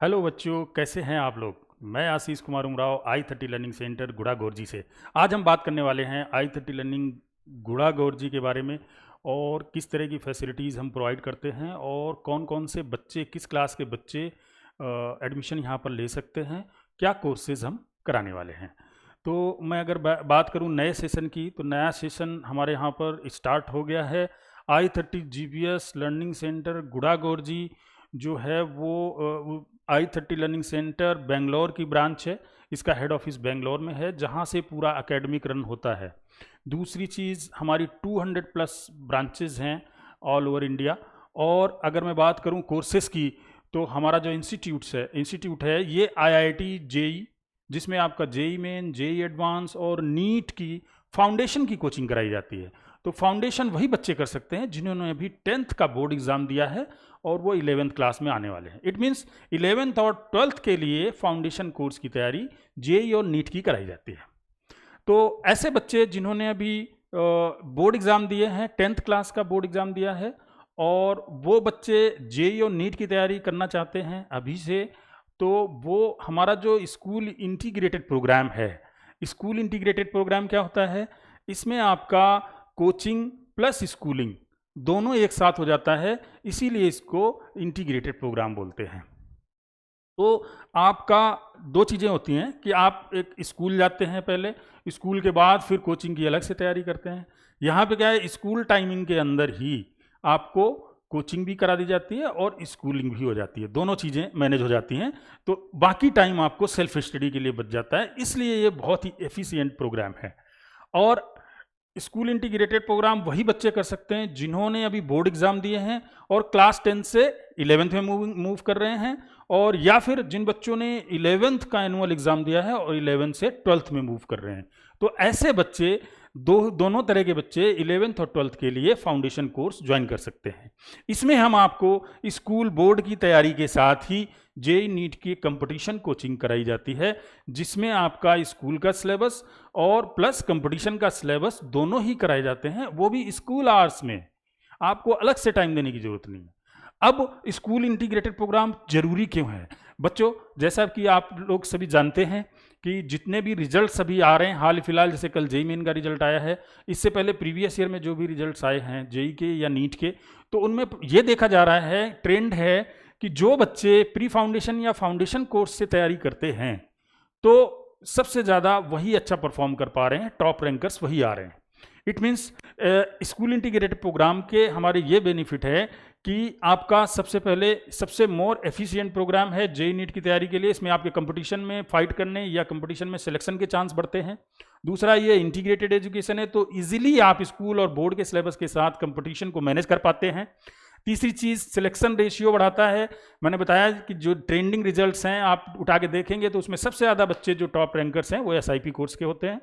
Hello बच्चों, कैसे हैं आप लोग। मैं Ashish Kumar Umrao i30 learning centre Gudagorji से। आज हम बात करने वाले हैं i30 लर्निंग गुड़ागोरजी के बारे में और किस तरह की फैसिलिटीज़ हम प्रोवाइड करते हैं और कौन कौन से बच्चे, किस क्लास के बच्चे एडमिशन यहाँ पर ले सकते हैं, क्या कोर्सेज हम कराने वाले हैं। तो मैं अगर बात करूँ नए सेशन की, तो नया सेशन हमारे यहाँ पर स्टार्ट हो गया है। i30 GBS लर्निंग सेंटर गुड़ागोरजी जो है वो i30 लर्निंग सेंटर बेंगलोर की ब्रांच है। इसका हेड ऑफिस बेंगलोर में है, जहाँ से पूरा एकेडमिक रन होता है। दूसरी चीज़, हमारी 200 प्लस ब्रांचेज हैं ऑल ओवर इंडिया। और अगर मैं बात करूँ कोर्सेज की, तो हमारा जो इंस्टीट्यूट है ये IIT जेई, जिसमें आपका जेई मेन, जेई एडवांस और नीट की फाउंडेशन की कोचिंग कराई जाती है। तो फाउंडेशन वही बच्चे कर सकते हैं जिन्होंने अभी 10th का बोर्ड एग्जाम दिया है और वो 11th क्लास में आने वाले हैं। इट मीन्स 11th और 12th के लिए फाउंडेशन कोर्स की तैयारी जेई और नीट की कराई जाती है। तो ऐसे बच्चे जिन्होंने अभी बोर्ड एग्जाम दिए हैं, 10th क्लास का बोर्ड एग्जाम दिया है, और वो बच्चे जेई और नीट की तैयारी करना चाहते हैं अभी से, तो वो हमारा जो स्कूल इंटीग्रेटेड प्रोग्राम है। स्कूल इंटीग्रेटेड प्रोग्राम क्या होता है? इसमें आपका कोचिंग प्लस स्कूलिंग दोनों एक साथ हो जाता है, इसीलिए इसको इंटीग्रेटेड प्रोग्राम बोलते हैं। तो आपका दो चीज़ें होती हैं कि आप एक स्कूल जाते हैं पहले, स्कूल के बाद फिर कोचिंग की अलग से तैयारी करते हैं। यहाँ पे क्या है, स्कूल टाइमिंग के अंदर ही आपको कोचिंग भी करा दी जाती है और स्कूलिंग भी हो जाती है, दोनों चीज़ें मैनेज हो जाती हैं। तो बाकी टाइम आपको सेल्फ स्टडी के लिए बच जाता है, इसलिए ये बहुत ही एफिशिएंट प्रोग्राम है। और स्कूल इंटीग्रेटेड प्रोग्राम वही बच्चे कर सकते हैं जिन्होंने अभी बोर्ड एग्जाम दिए हैं और क्लास 10 से 11th में मूव कर रहे हैं, और या फिर जिन बच्चों ने 11th का एनुअल एग्जाम दिया है और 11th से 12th में मूव कर रहे हैं। तो ऐसे बच्चे दोनों तरह के बच्चे 11th और 12th के लिए फाउंडेशन कोर्स ज्वाइन कर सकते हैं। इसमें हम आपको स्कूल बोर्ड की तैयारी के साथ ही जेई नीट की कंपटीशन कोचिंग कराई जाती है, जिसमें आपका स्कूल का सिलेबस और प्लस कंपटीशन का सिलेबस दोनों ही कराए जाते हैं, वो भी स्कूल आवर्स में। आपको अलग से टाइम देने की जरूरत नहीं है। अब स्कूल इंटीग्रेटेड प्रोग्राम जरूरी क्यों है बच्चों? जैसा कि आप लोग सभी जानते हैं कि जितने भी रिजल्ट्स अभी आ रहे हैं हाल फिलहाल, जैसे कल जेई मेन का रिजल्ट आया है, इससे पहले प्रीवियस ईयर में जो भी रिजल्ट्स आए हैं जेई के या नीट के, तो उनमें ये देखा जा रहा है, ट्रेंड है कि जो बच्चे प्री फाउंडेशन या फाउंडेशन कोर्स से तैयारी करते हैं, तो सबसे ज़्यादा वही अच्छा परफॉर्म कर पा रहे हैं, टॉप रैंकर्स वही आ रहे हैं। It means school integrated program के हमारे ये बेनिफिट है कि आपका सबसे पहले सबसे मोर एफिशिएंट प्रोग्राम है जेई नीट की तैयारी के लिए। इसमें आपके कंपटीशन में फाइट करने या कंपटीशन में सिलेक्शन के चांस बढ़ते हैं। दूसरा, ये इंटीग्रेटेड एजुकेशन है, तो इजीली आप स्कूल और बोर्ड के सिलेबस के साथ कंपटीशन को मैनेज कर पाते हैं। तीसरी चीज़, सिलेक्शन रेशियो बढ़ाता है। मैंने बताया कि जो ट्रेंडिंग रिजल्ट्स हैं आप उठा के देखेंगे तो उसमें सबसे ज़्यादा बच्चे जो टॉप रैंकर्स हैं वो एसआईपी कोर्स के होते हैं।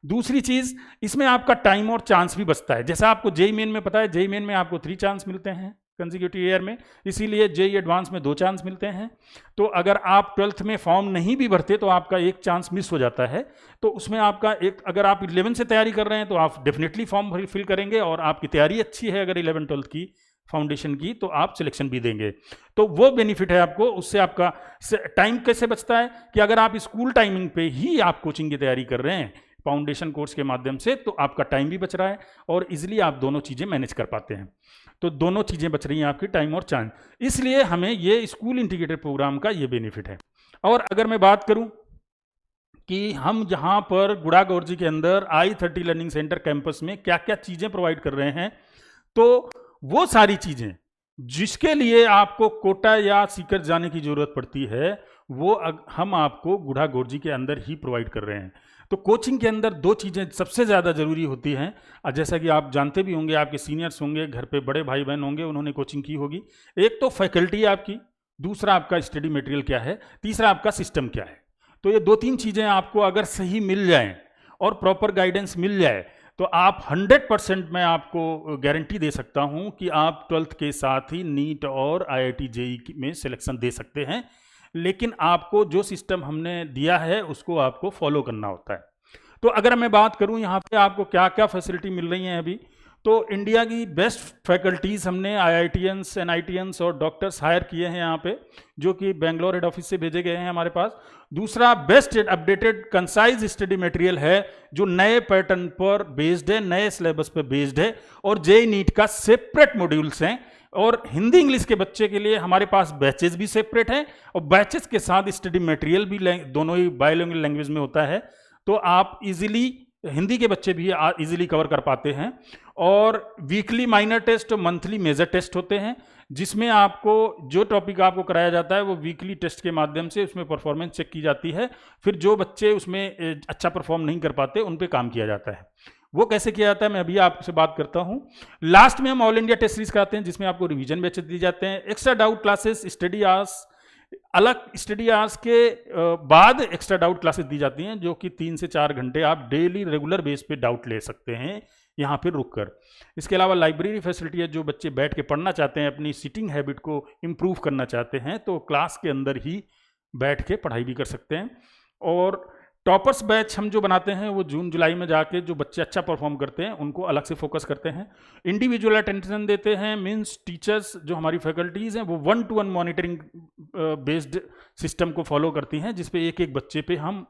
दूसरी चीज़, इसमें आपका टाइम और चांस भी बचता है। जैसा आपको जेई मेन में पता है, जेई मेन में आपको 3 चांस मिलते हैं कंसेक्यूटिव ईयर में, इसीलिए जेई एडवांस में 2 चांस मिलते हैं। तो अगर आप 12th में फॉर्म नहीं भी भरते तो आपका एक चांस मिस हो जाता है। तो उसमें आपका एक, अगर आप 11 से तैयारी कर रहे हैं तो आप डेफिनेटली फॉर्म फिल करेंगे, और आपकी तैयारी अच्छी है अगर 11 12th की फाउंडेशन की, तो आप सिलेक्शन भी देंगे। तो वो बेनिफिट है आपको, उससे आपका टाइम कैसे बचता है कि अगर आप स्कूल टाइमिंग पे ही आप कोचिंग की तैयारी कर रहे हैं फाउंडेशन कोर्स के माध्यम से, तो आपका टाइम भी बच रहा है और इजीली आप दोनों चीज़ें मैनेज कर पाते हैं। तो दोनों चीज़ें बच रही हैं आपकी, टाइम और चांस, इसलिए हमें ये स्कूल इंटीग्रेटेड प्रोग्राम का ये बेनिफिट है। और अगर मैं बात करूं कि हम यहाँ पर गुड़ागोरजी के अंदर i30 लर्निंग सेंटर कैंपस में क्या क्या चीज़ें प्रोवाइड कर रहे हैं, तो वो सारी चीज़ें जिसके लिए आपको कोटा या सीकर जाने की ज़रूरत पड़ती है, वो हम आपको गुड़ागोरजी के अंदर ही प्रोवाइड कर रहे हैं। तो कोचिंग के अंदर 2 चीज़ें सबसे ज़्यादा ज़रूरी होती हैं, और जैसा कि आप जानते भी होंगे, आपके सीनियर्स होंगे, घर पे बड़े भाई बहन होंगे, उन्होंने कोचिंग की होगी। एक तो फैकल्टी आपकी, दूसरा आपका स्टडी मटेरियल क्या है, तीसरा आपका सिस्टम क्या है। तो ये 2-3 चीज़ें आपको अगर सही मिल जाएं और प्रॉपर गाइडेंस मिल जाए, तो आप 100% मैं आपको गारंटी दे सकता हूं कि आप 12th के साथ ही नीट और IIT जेई में सिलेक्शन दे सकते हैं। लेकिन आपको जो सिस्टम हमने दिया है उसको आपको फॉलो करना होता है। तो अगर मैं बात करूं यहाँ पे आपको क्या क्या फैसिलिटी मिल रही हैं अभी, तो इंडिया की बेस्ट फैकल्टीज़ हमने IITians NITians और डॉक्टर्स हायर किए हैं यहाँ पे, जो कि बेंगलोर हेड ऑफिस से भेजे गए हैं हमारे पास। दूसरा, best updated concise study material है जो नए पैटर्न पर बेस्ड है, नए सिलेबस पर बेस्ड है, और जेईई नीट का सेपरेट मॉड्यूल्स हैं। और हिंदी इंग्लिश के बच्चे के लिए हमारे पास बैचेस भी सेपरेट हैं, और बैचेस के साथ स्टडी मटेरियल भी दोनों ही बायलिंगुअल लैंग्वेज में होता है, तो आप इजीली हिंदी के बच्चे भी इजीली कवर कर पाते हैं। और वीकली माइनर टेस्ट और मंथली मेजर टेस्ट होते हैं, जिसमें आपको जो टॉपिक आपको कराया जाता है वो वीकली टेस्ट के माध्यम से उसमें परफॉर्मेंस चेक की जाती है। फिर जो बच्चे उसमें अच्छा परफॉर्म नहीं कर पाते उन पे काम किया जाता है। वो कैसे किया जाता है मैं अभी आपसे बात करता हूँ। लास्ट में हम ऑल इंडिया टेस्ट सीरीज कराते हैं, जिसमें आपको रिवीजन बैचेस दिए जाते हैं, extra doubt classes, study hours, अलग स्टडी आवर्स के बाद एक्स्ट्रा डाउट क्लासेस दी जाती हैं, जो कि 3 से 4 घंटे आप डेली रेगुलर बेस पे डाउट ले सकते हैं यहाँ पे रुककर। इसके अलावा लाइब्रेरी फैसिलिटी है, जो बच्चे बैठ के पढ़ना चाहते हैं, अपनी सिटिंग हैबिट को इम्प्रूव करना चाहते हैं, तो क्लास के अंदर ही बैठ के पढ़ाई भी कर सकते हैं। और टॉपर्स बैच हम जो बनाते हैं वो जून जुलाई में जाके जो बच्चे अच्छा परफॉर्म करते हैं उनको अलग से फोकस करते हैं, इंडिविजुअल अटेंशन देते हैं। मींस टीचर्स जो हमारी फैकल्टीज़ हैं वो 1-to-1 मॉनिटरिंग बेस्ड सिस्टम को फॉलो करती हैं, जिसपे एक एक बच्चे पे हम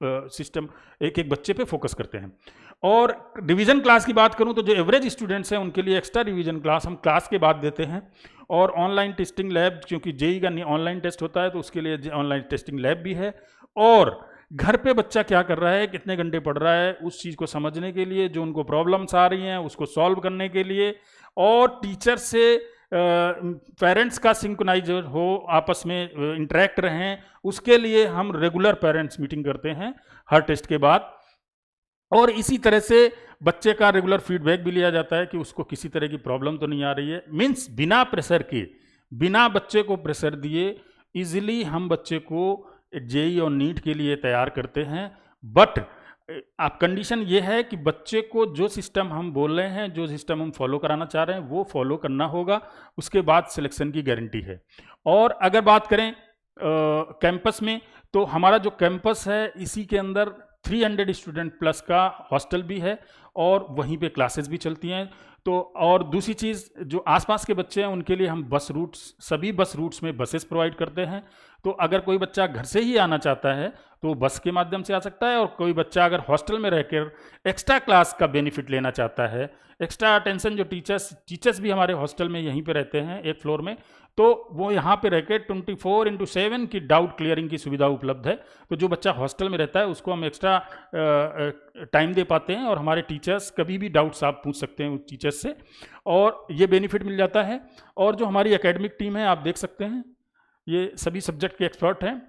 सिस्टम एक एक बच्चे पे फोकस करते हैं। और रिवीजन क्लास की बात करूं तो जो एवरेज स्टूडेंट्स हैं उनके लिए एक्स्ट्रा रिवीजन क्लास हम क्लास के बाद देते हैं। और ऑनलाइन टेस्टिंग लैब, क्योंकि जेईई का ऑनलाइन टेस्ट होता है तो उसके लिए ऑनलाइन टेस्टिंग लैब भी है। और घर पे बच्चा क्या कर रहा है, कितने घंटे पढ़ रहा है, उस चीज़ को समझने के लिए, जो उनको प्रॉब्लम्स आ रही हैं उसको सॉल्व करने के लिए, और टीचर से पेरेंट्स का सिंक्रोनाइजर हो, आपस में इंटरेक्ट रहें, उसके लिए हम रेगुलर पेरेंट्स मीटिंग करते हैं हर टेस्ट के बाद। और इसी तरह से बच्चे का रेगुलर फीडबैक भी लिया जाता है कि उसको किसी तरह की प्रॉब्लम तो नहीं आ रही है। मीन्स बिना प्रेशर के, बिना बच्चे को प्रेशर दिए इजीली हम बच्चे को जेईई और नीट के लिए तैयार करते हैं। बट आप कंडीशन ये है कि बच्चे को जो सिस्टम हम बोल रहे हैं, जो सिस्टम हम फॉलो कराना चाह रहे हैं वो फॉलो करना होगा, उसके बाद सिलेक्शन की गारंटी है। और अगर बात करें कैंपस में, तो हमारा जो कैंपस है इसी के अंदर 300 स्टूडेंट प्लस का हॉस्टल भी है, और वहीं पे क्लासेस भी चलती हैं। तो और दूसरी चीज़, जो आसपास के बच्चे हैं उनके लिए हम बस रूट्स, सभी बस रूट्स में बसेस प्रोवाइड करते हैं। तो अगर कोई बच्चा घर से ही आना चाहता है तो बस के माध्यम से आ सकता है, और कोई बच्चा अगर हॉस्टल में रहकर एक्स्ट्रा क्लास का बेनिफिट लेना चाहता है, एक्स्ट्रा अटेंशन, जो टीचर्स भी हमारे हॉस्टल में यहीं पे रहते हैं एक फ्लोर में, तो वो यहाँ पे रहकर 24/7 की डाउट क्लियरिंग की सुविधा उपलब्ध है। तो जो बच्चा हॉस्टल में रहता है उसको हम एक्स्ट्रा टाइम दे पाते हैं, और हमारे टीचर्स कभी भी डाउट्स आप पूछ सकते हैं उस टीचर्स से, और ये बेनिफिट मिल जाता है। और जो हमारी एकेडमिक टीम है आप देख सकते हैं, ये सभी सब्जेक्ट के एक्सपर्ट हैं,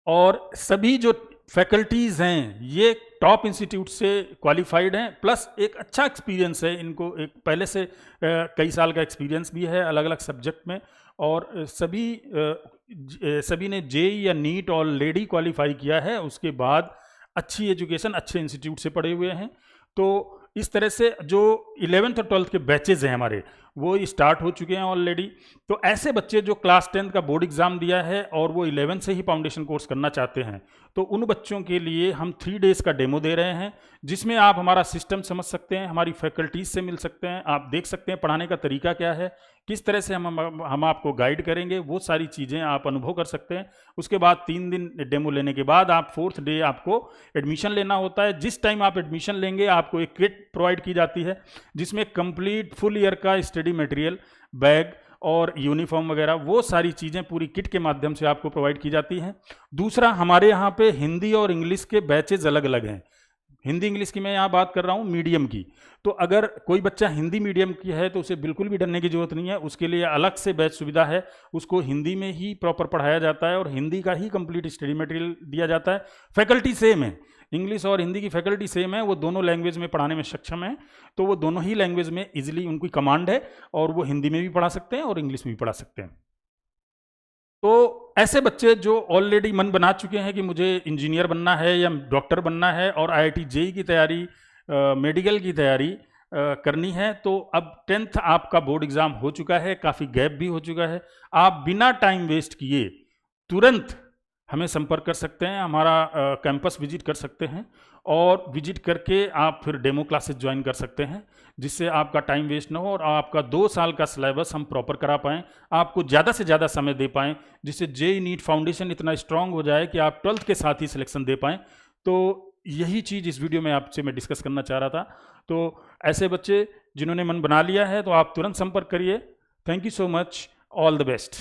और सभी जो फैकल्टीज़ हैं ये टॉप इंस्टीट्यूट से क्वालिफाइड हैं, प्लस एक अच्छा एक्सपीरियंस है इनको, एक पहले से कई साल का एक्सपीरियंस भी है अलग अलग सब्जेक्ट में। और सभी ने जेईई या नीट ऑलरेडी क्वालिफाई किया है, उसके बाद अच्छी एजुकेशन अच्छे इंस्टीट्यूट से पढ़े हुए हैं। तो इस तरह से जो 11th और 12th के बैचेज हैं हमारे वो स्टार्ट हो चुके हैं ऑलरेडी। तो ऐसे बच्चे जो क्लास 10th का बोर्ड एग्जाम दिया है और वो 11th से ही फाउंडेशन कोर्स करना चाहते हैं, तो उन बच्चों के लिए हम 3 डेज़ का डेमो दे रहे हैं, जिसमें आप हमारा सिस्टम समझ सकते हैं, हमारी फैकल्टीज से मिल सकते हैं, आप देख सकते हैं पढ़ाने का तरीका क्या है, किस तरह से हम आपको गाइड करेंगे, वो सारी चीज़ें आप अनुभव कर सकते हैं। उसके बाद 3 दिन डेमो लेने के बाद आप 4th डे आपको एडमिशन लेना होता है। जिस टाइम आप एडमिशन लेंगे आपको एक किट प्रोवाइड की जाती है, जिसमें कंप्लीट फुल ईयर का स्टडी मटेरियल, बैग और यूनिफॉर्म वगैरह वो सारी चीज़ें पूरी किट के माध्यम से आपको प्रोवाइड की जाती हैं। दूसरा, हमारे यहाँ पे हिंदी और इंग्लिश के बैचेज अलग अलग हैं। हिंदी इंग्लिश की मैं यहाँ बात कर रहा हूँ मीडियम की, तो अगर कोई बच्चा हिंदी मीडियम की है तो उसे बिल्कुल भी डरने की जरूरत नहीं है, उसके लिए अलग से बैच सुविधा है, उसको हिंदी में ही प्रॉपर पढ़ाया जाता है और हिंदी का ही कंप्लीट स्टडी मटेरियल दिया जाता है। फैकल्टी सेम है, इंग्लिश और हिंदी की फैकल्टी सेम है, वो दोनों लैंग्वेज में पढ़ाने में सक्षम है, तो वो दोनों ही लैंग्वेज में इजीली उनकी कमांड है और वो हिंदी में भी पढ़ा सकते हैं और इंग्लिश में भी पढ़ा सकते हैं। तो ऐसे बच्चे जो ऑलरेडी मन बना चुके हैं कि मुझे इंजीनियर बनना है या डॉक्टर बनना है और IIT जेईई की तैयारी, मेडिकल की तैयारी करनी है, तो अब 10th आपका बोर्ड एग्ज़ाम हो चुका है, काफ़ी गैप भी हो चुका है, आप बिना टाइम वेस्ट किए तुरंत हमें संपर्क कर सकते हैं, हमारा कैंपस विजिट कर सकते हैं और विजिट करके आप फिर डेमो क्लासेस ज्वाइन कर सकते हैं, जिससे आपका टाइम वेस्ट ना हो और आपका 2 साल का सिलेबस हम प्रॉपर करा पाएँ, आपको ज़्यादा से ज़्यादा समय दे पाएँ, जिससे जेईई नीट फाउंडेशन इतना स्ट्रांग हो जाए कि आप 12th के साथ ही सिलेक्शन दे पाएँ। तो यही चीज़ इस वीडियो में आपसे मैं डिस्कस करना चाह रहा था। तो ऐसे बच्चे जिन्होंने मन बना लिया है तो आप तुरंत संपर्क करिए। Thank you so much, all the best.